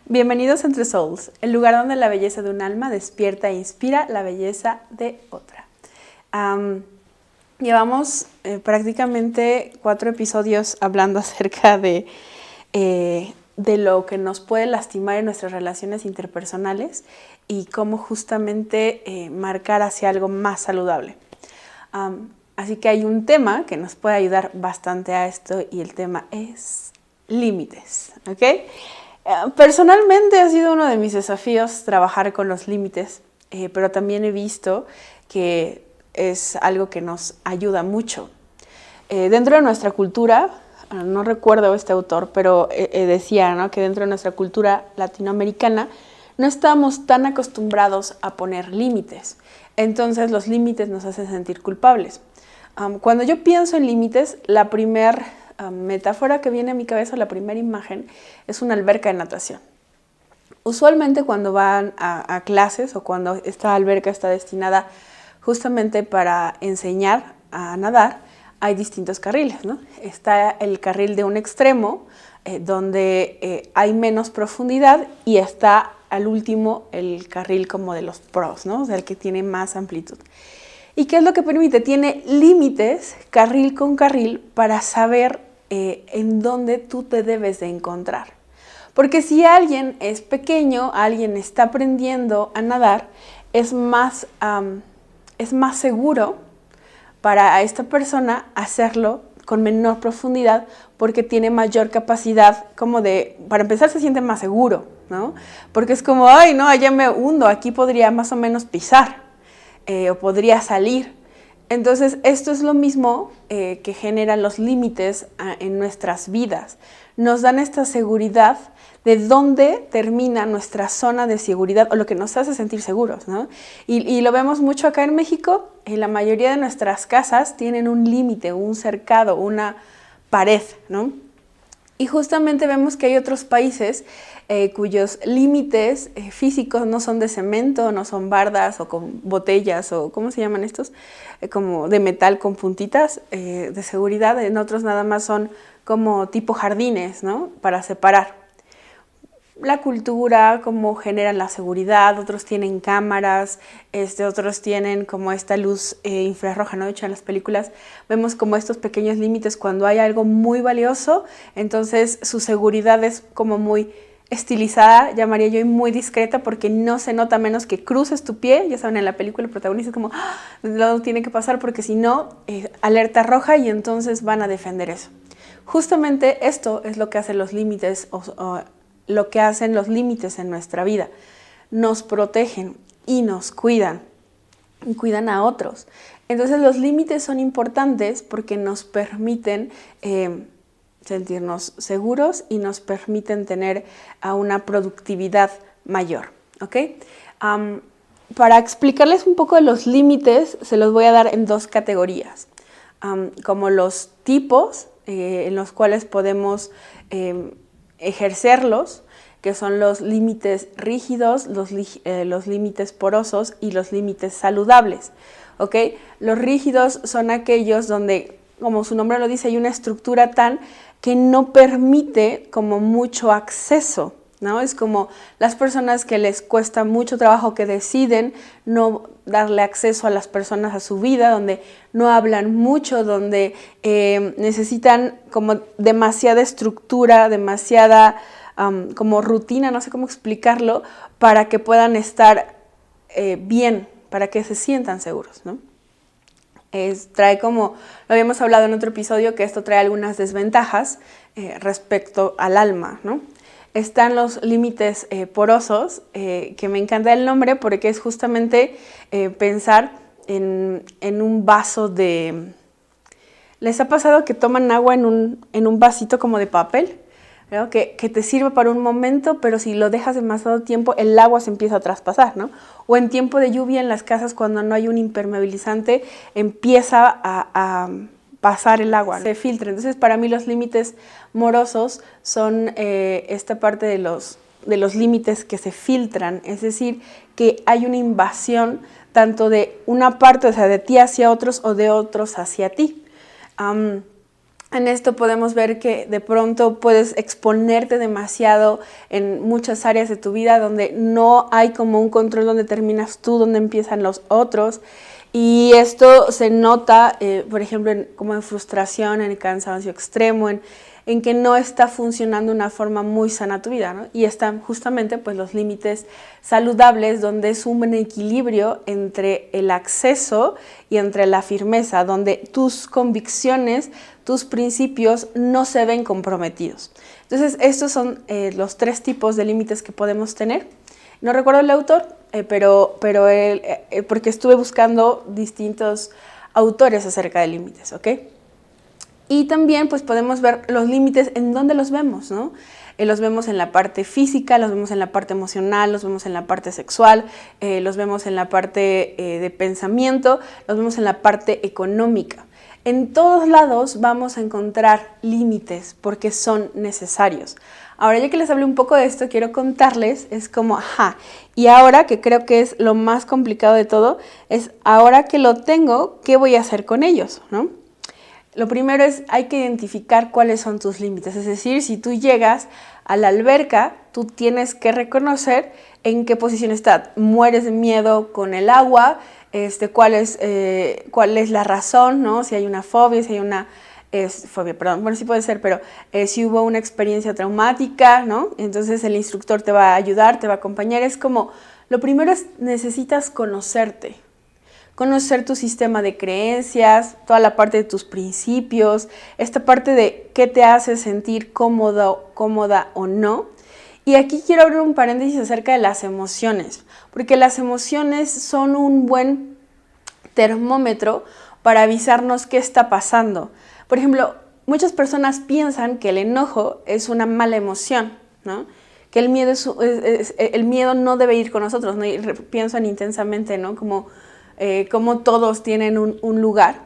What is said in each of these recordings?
Bienvenidos a Entre Souls, el lugar donde la belleza de un alma despierta e inspira la belleza de otra. Llevamos prácticamente 4 episodios hablando acerca de lo que nos puede lastimar en nuestras relaciones interpersonales y cómo justamente marcar hacia algo más saludable. Así que hay un tema que nos puede ayudar bastante a esto y el tema es límites, ¿ok? Personalmente ha sido uno de mis desafíos trabajar con los límites, pero también he visto que es algo que nos ayuda mucho. Dentro de nuestra cultura, no recuerdo este autor, pero decía, ¿no?, que dentro de nuestra cultura latinoamericana no estamos tan acostumbrados a poner límites. Entonces los límites nos hacen sentir culpables. Cuando yo pienso en límites, la primera metáfora que viene a mi cabeza, la primera imagen, es una alberca de natación. Usualmente cuando van a clases o cuando esta alberca está destinada justamente para enseñar a nadar, hay distintos carriles, ¿no? Está el carril de un extremo, donde hay menos profundidad, y está al último el carril como de los pros, ¿no? O sea, el que tiene más amplitud. ¿Y qué es lo que permite? Tiene límites, carril con carril, para saber en dónde tú te debes de encontrar. Porque si alguien es pequeño, alguien está aprendiendo a nadar, es más seguro para esta persona hacerlo con menor profundidad, porque tiene mayor capacidad para empezar se siente más seguro, ¿no? Porque es como, ay, no, allá me hundo, aquí podría más o menos pisar, o podría salir. Entonces, esto es lo mismo que generan los límites en nuestras vidas. Nos dan esta seguridad de dónde termina nuestra zona de seguridad, o lo que nos hace sentir seguros, ¿no? Y lo vemos mucho acá en México. La mayoría de nuestras casas tienen un límite, un cercado, una pared, ¿no? Y justamente vemos que hay otros países cuyos límites físicos no son de cemento, no son bardas o con botellas, o ¿cómo se llaman estos? Como de metal con puntitas de seguridad. En otros nada más son como tipo jardines, ¿no? Para separar. La cultura, cómo generan la seguridad, otros tienen cámaras, otros tienen como esta luz infrarroja, ¿no? De hecho, en las películas vemos como estos pequeños límites cuando hay algo muy valioso, entonces su seguridad es como muy estilizada, llamaría yo, y muy discreta, porque no se nota menos que cruces tu pie. Ya saben, en la película el protagonista es como, no tiene que pasar porque si no, alerta roja, y entonces van a defender eso. Justamente esto es lo que hacen los límites, lo que hacen los límites en nuestra vida. Nos protegen y nos cuidan, y cuidan a otros. Entonces los límites son importantes porque nos permiten sentirnos seguros y nos permiten tener una productividad mayor, ¿ok? Para explicarles un poco de los límites, se los voy a dar en 2 categorías, como los tipos en los cuales podemos ejercerlos, que son los límites rígidos, los límites porosos y los límites saludables, ¿ok? Los rígidos son aquellos donde, como su nombre lo dice, hay una estructura tan que no permite como mucho acceso, ¿no? Es como las personas que les cuesta mucho trabajo, que deciden no darle acceso a las personas a su vida, donde no hablan mucho, donde necesitan como demasiada estructura, demasiada como rutina, no sé cómo explicarlo, para que puedan estar bien, para que se sientan seguros, ¿no? Trae, como lo habíamos hablado en otro episodio, que esto trae algunas desventajas respecto al alma, ¿no? Están los límites porosos, que me encanta el nombre porque es justamente pensar en un vaso de... ¿Les ha pasado que toman agua en un vasito como de papel? ¿No? Que te sirve para un momento, pero si lo dejas demasiado tiempo, el agua se empieza a traspasar, ¿no? O en tiempo de lluvia en las casas, cuando no hay un impermeabilizante, empieza a pasar el agua, ¿no? Se filtra. Entonces, para mí los límites morosos son esta parte de los límites que se filtran, es decir, que hay una invasión tanto de una parte, o sea, de ti hacia otros, o de otros hacia ti. En esto podemos ver que de pronto puedes exponerte demasiado en muchas áreas de tu vida donde no hay como un control, donde terminas tú, donde empiezan los otros. Y esto se nota, por ejemplo, como en frustración, en cansancio extremo, en que no está funcionando de una forma muy sana tu vida, ¿no? Y están justamente pues, los límites saludables, donde es un buen equilibrio entre el acceso y entre la firmeza, donde tus convicciones, tus principios no se ven comprometidos. Entonces, estos son los 3 tipos de límites que podemos tener. No recuerdo el autor, pero él, porque estuve buscando distintos autores acerca de límites, ¿ok? Y también pues podemos ver los límites en dónde los vemos, ¿no? Los vemos en la parte física, los vemos en la parte emocional, los vemos en la parte sexual, los vemos en la parte de pensamiento, los vemos en la parte económica. En todos lados vamos a encontrar límites porque son necesarios. Ahora, ya que les hablé un poco de esto, quiero contarles, es como, y ahora que creo que es lo más complicado de todo, es ahora que lo tengo, ¿qué voy a hacer con ellos, ¿no? Lo primero es, hay que identificar cuáles son tus límites. Es decir, si tú llegas a la alberca, tú tienes que reconocer en qué posición estás. ¿Mueres de miedo con el agua? ¿Cuál es la razón, ¿no? Si hay una fobia, si hay una... fobia, perdón, bueno, sí puede ser, pero si hubo una experiencia traumática, ¿no? Entonces el instructor te va a ayudar, te va a acompañar. Es como, lo primero es, necesitas conocerte. Conocer tu sistema de creencias, toda la parte de tus principios, esta parte de qué te hace sentir cómodo, cómoda o no. Y aquí quiero abrir un paréntesis acerca de las emociones, porque las emociones son un buen termómetro para avisarnos qué está pasando. Por ejemplo, muchas personas piensan que el enojo es una mala emoción, ¿no? Que el miedo no debe ir con nosotros, ¿no? Y piensan intensamente, ¿no? Como todos tienen un lugar.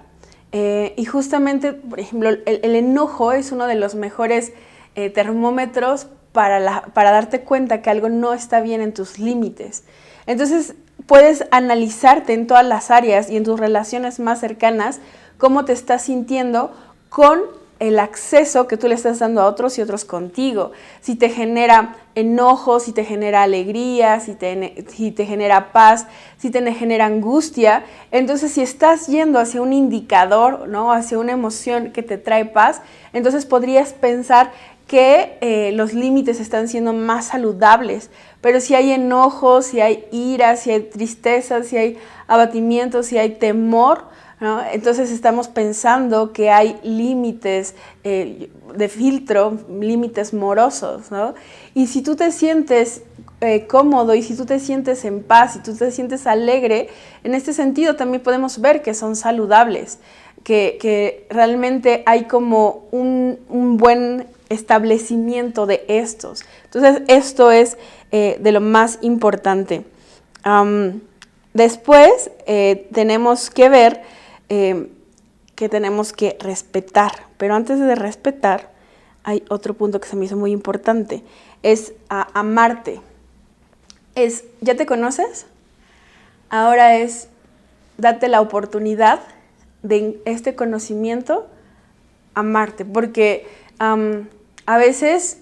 Y justamente, por ejemplo, el enojo es uno de los mejores termómetros para darte cuenta que algo no está bien en tus límites. Entonces, puedes analizarte en todas las áreas y en tus relaciones más cercanas cómo te estás sintiendo con el acceso que tú le estás dando a otros y otros contigo. Si te genera enojo, si te genera alegría, si te genera paz, si te genera angustia. Entonces, si estás yendo hacia un indicador, ¿no? Hacia una emoción que te trae paz, entonces podrías pensar que los límites están siendo más saludables. Pero si hay enojo, si hay ira, si hay tristeza, si hay abatimiento, si hay temor, ¿no? Entonces estamos pensando que hay límites de filtro, límites morosos, ¿no? Y si tú te sientes cómodo y si tú te sientes en paz, si tú te sientes alegre, en este sentido también podemos ver que son saludables, que realmente hay como un buen establecimiento de estos. Entonces esto es de lo más importante. Después tenemos que ver que tenemos que respetar, pero antes de respetar hay otro punto que se me hizo muy importante, es amarte. ¿Ya te conoces? Ahora es date la oportunidad de este conocimiento amarte, porque a veces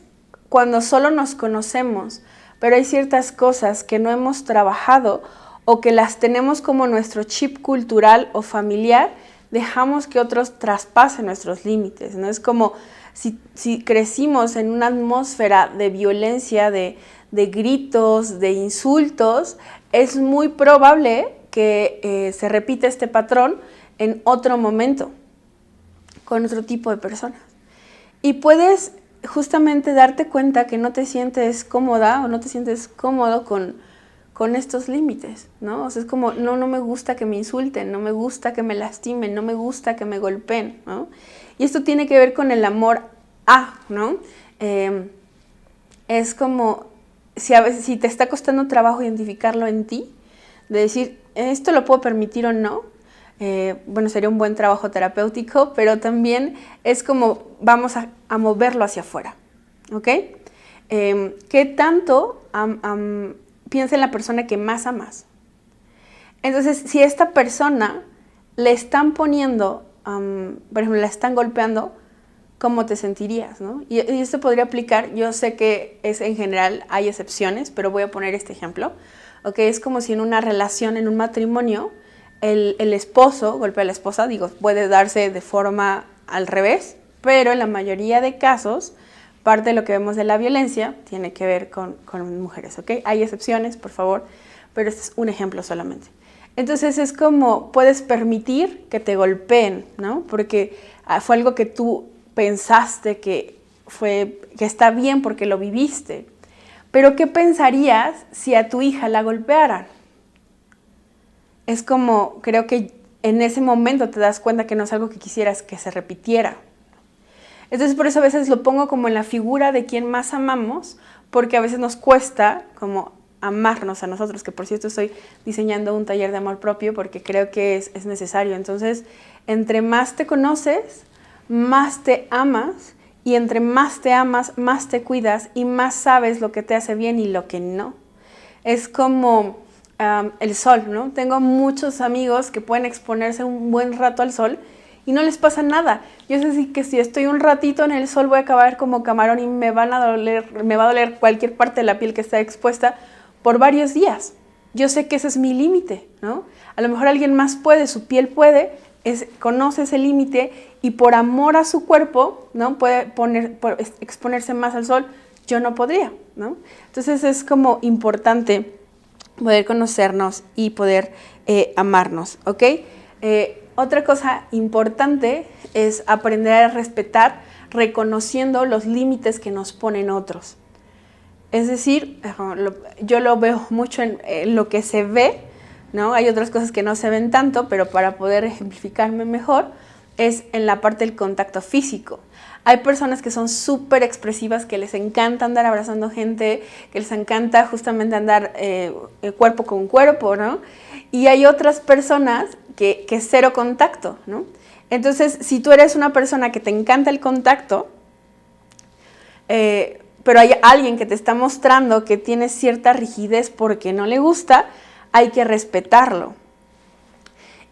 cuando solo nos conocemos, pero hay ciertas cosas que no hemos trabajado o que las tenemos como nuestro chip cultural o familiar, dejamos que otros traspasen nuestros límites, ¿no? Es como si crecimos en una atmósfera de violencia, de gritos, de insultos, es muy probable que se repita este patrón en otro momento, con otro tipo de personas. Y puedes justamente darte cuenta que no te sientes cómoda o no te sientes cómodo con estos límites, ¿no? O sea, es como, no me gusta que me insulten, no me gusta que me lastimen, no me gusta que me golpeen, ¿no? Y esto tiene que ver con el amor ¿no? Es como, si te está costando trabajo identificarlo en ti, de decir, ¿esto lo puedo permitir o no? Bueno, sería un buen trabajo terapéutico, pero también es como, vamos a moverlo hacia afuera, ¿ok? ¿Qué tanto piensa en la persona que más amas? Entonces, si a esta persona le están poniendo, por ejemplo, la están golpeando, ¿cómo te sentirías, ¿no? Y esto podría aplicar, yo sé que es en general, hay excepciones, pero voy a poner este ejemplo, ¿ok? Es como si en una relación, en un matrimonio, el esposo golpea a la esposa, digo, puede darse de forma al revés, pero en la mayoría de casos, parte de lo que vemos de la violencia tiene que ver con mujeres, ¿ok? Hay excepciones, por favor, pero este es un ejemplo solamente. Entonces es como puedes permitir que te golpeen, ¿no? Porque fue algo que tú pensaste que está bien porque lo viviste. Pero ¿qué pensarías si a tu hija la golpearan? Es como, creo que en ese momento te das cuenta que no es algo que quisieras que se repitiera. Entonces por eso a veces lo pongo como en la figura de quien más amamos, porque a veces nos cuesta como amarnos a nosotros, que por cierto estoy diseñando un taller de amor propio porque creo que es necesario. Entonces, entre más te conoces, más te amas, y entre más te amas, más te cuidas y más sabes lo que te hace bien y lo que no. Es como el sol, ¿no? Tengo muchos amigos que pueden exponerse un buen rato al sol y no les pasa nada. Yo sé que si estoy un ratito en el sol voy a acabar como camarón y me va a doler cualquier parte de la piel que está expuesta por varios días. Yo sé que ese es mi límite, ¿no? A lo mejor alguien más puede, su piel puede, conoce ese límite y por amor a su cuerpo, ¿no? Puede exponerse más al sol. Yo no podría, ¿no? Entonces es como importante poder conocernos y poder amarnos, ¿ok? Otra cosa importante es aprender a respetar reconociendo los límites que nos ponen otros. Es decir, yo lo veo mucho en lo que se ve, ¿no? Hay otras cosas que no se ven tanto, pero para poder ejemplificarme mejor, es en la parte del contacto físico. Hay personas que son súper expresivas, que les encanta andar abrazando gente, que les encanta justamente andar cuerpo con cuerpo, ¿no? Y hay otras personas que cero contacto, ¿no? Entonces, si tú eres una persona que te encanta el contacto, pero hay alguien que te está mostrando que tiene cierta rigidez porque no le gusta, hay que respetarlo.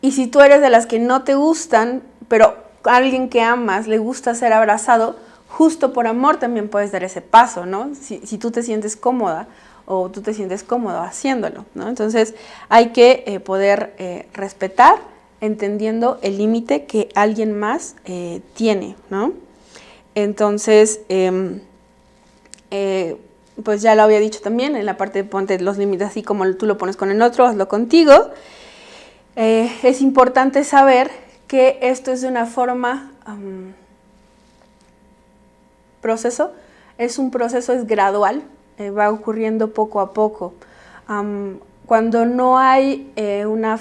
Y si tú eres de las que no te gustan, pero a alguien que amas le gusta ser abrazado, justo por amor también puedes dar ese paso, ¿no? Si tú te sientes cómoda o tú te sientes cómodo haciéndolo, ¿no? Entonces hay que poder respetar, entendiendo el límite que alguien más tiene, ¿no? Entonces, pues ya lo había dicho también, en la parte de ponte los límites así como tú lo pones con el otro, hazlo contigo. Es importante saber que esto es de una forma, proceso, es un proceso, es gradual, va ocurriendo poco a poco. Cuando no hay una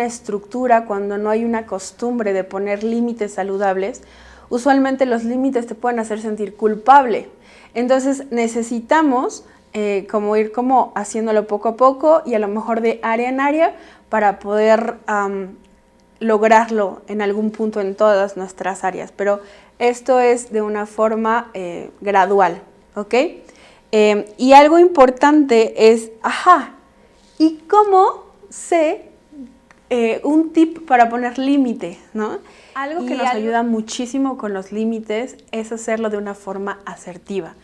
estructura, cuando no hay una costumbre de poner límites saludables, usualmente los límites te pueden hacer sentir culpable. Entonces necesitamos como ir como haciéndolo poco a poco y a lo mejor de área en área para poder lograrlo en algún punto en todas nuestras áreas. Pero esto es de una forma gradual, ¿ok? Y algo importante es, ¿y cómo sé un tip para poner límite, ¿no? Algo que nos ayuda muchísimo con los límites es hacerlo de una forma asertiva.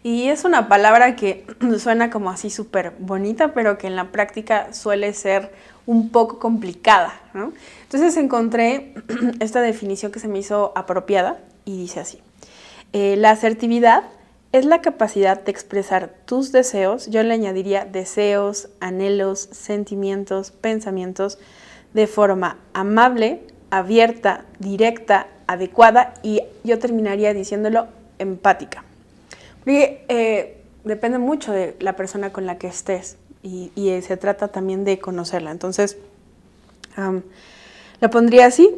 Y es una palabra que suena como así súper bonita, pero que en la práctica suele ser un poco complicada, ¿no? Entonces encontré esta definición que se me hizo apropiada y dice así: la asertividad es la capacidad de expresar tus deseos, yo le añadiría deseos, anhelos, sentimientos, pensamientos, de forma amable, abierta, directa, adecuada, y yo terminaría diciéndolo empática. Porque depende mucho de la persona con la que estés y se trata también de conocerla. Entonces, la pondría así.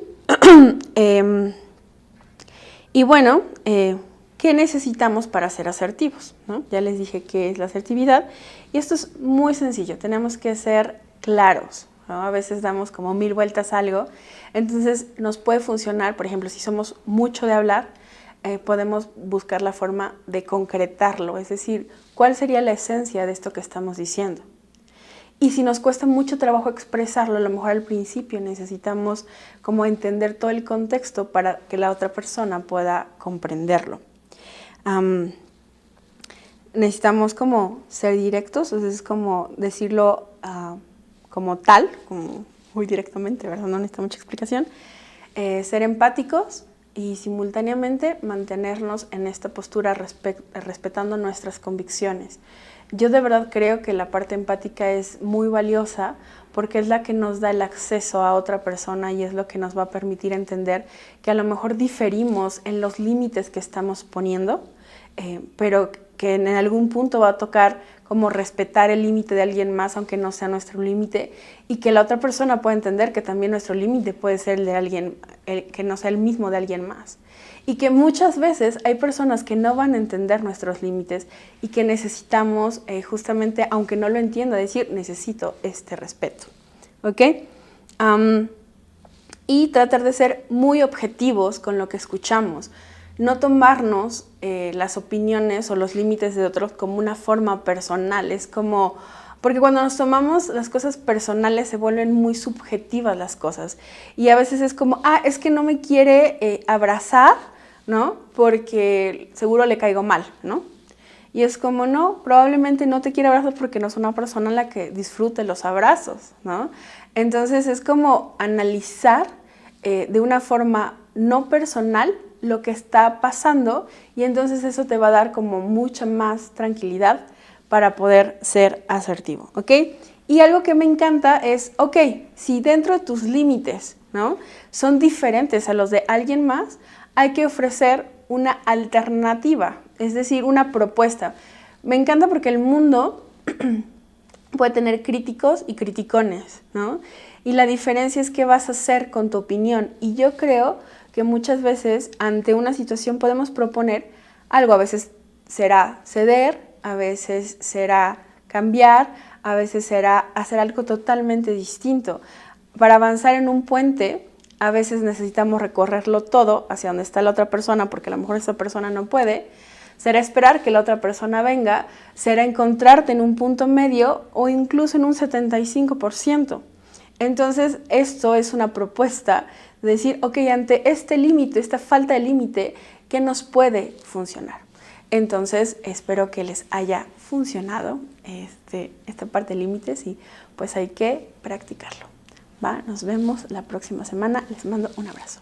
Y bueno, ¿qué necesitamos para ser asertivos, ¿no? Ya les dije qué es la asertividad y esto es muy sencillo, tenemos que ser claros, ¿no? A veces damos como 1000 vueltas a algo, entonces nos puede funcionar, por ejemplo, si somos mucho de hablar, podemos buscar la forma de concretarlo, es decir, ¿cuál sería la esencia de esto que estamos diciendo? Y si nos cuesta mucho trabajo expresarlo, a lo mejor al principio necesitamos como entender todo el contexto para que la otra persona pueda comprenderlo. Necesitamos como ser directos, es como decirlo como tal, como muy directamente, ¿verdad? No necesita mucha explicación. Ser empáticos y simultáneamente mantenernos en esta postura respetando nuestras convicciones. Yo de verdad creo que la parte empática es muy valiosa porque es la que nos da el acceso a otra persona y es lo que nos va a permitir entender que a lo mejor diferimos en los límites que estamos poniendo, pero que en algún punto va a tocar como respetar el límite de alguien más, aunque no sea nuestro límite, y que la otra persona pueda entender que también nuestro límite puede ser el de alguien, que no sea el mismo de alguien más. Y que muchas veces hay personas que no van a entender nuestros límites y que necesitamos justamente, aunque no lo entienda, decir, necesito este respeto. ¿Ok? Y tratar de ser muy objetivos con lo que escuchamos. No tomarnos las opiniones o los límites de otros como una forma personal. Es como, porque cuando nos tomamos las cosas personales se vuelven muy subjetivas las cosas. Y a veces es como, es que no me quiere abrazar, ¿no? Porque seguro le caigo mal, ¿no? Y es como, no, probablemente no te quiere abrazar porque no es una persona en la que disfrute los abrazos, ¿no? Entonces es como analizar de una forma no personal lo que está pasando y entonces eso te va a dar como mucha más tranquilidad para poder ser asertivo, ¿ok? Y algo que me encanta es, ok, si dentro de tus límites, ¿no?, son diferentes a los de alguien más, hay que ofrecer una alternativa, es decir, una propuesta. Me encanta porque el mundo puede tener críticos y criticones, ¿no? Y la diferencia es qué vas a hacer con tu opinión. Y yo creo que muchas veces ante una situación podemos proponer algo. A veces será ceder, a veces será cambiar, a veces será hacer algo totalmente distinto. Para avanzar en un puente, a veces necesitamos recorrerlo todo hacia donde está la otra persona, porque a lo mejor esa persona no puede. Será esperar que la otra persona venga, será encontrarte en un punto medio o incluso en un 75%. Entonces, esto es una propuesta de decir, ok, ante este límite, esta falta de límite, ¿qué nos puede funcionar? Entonces, espero que les haya funcionado esta parte de límites y pues hay que practicarlo. ¿Va? Nos vemos la próxima semana. Les mando un abrazo.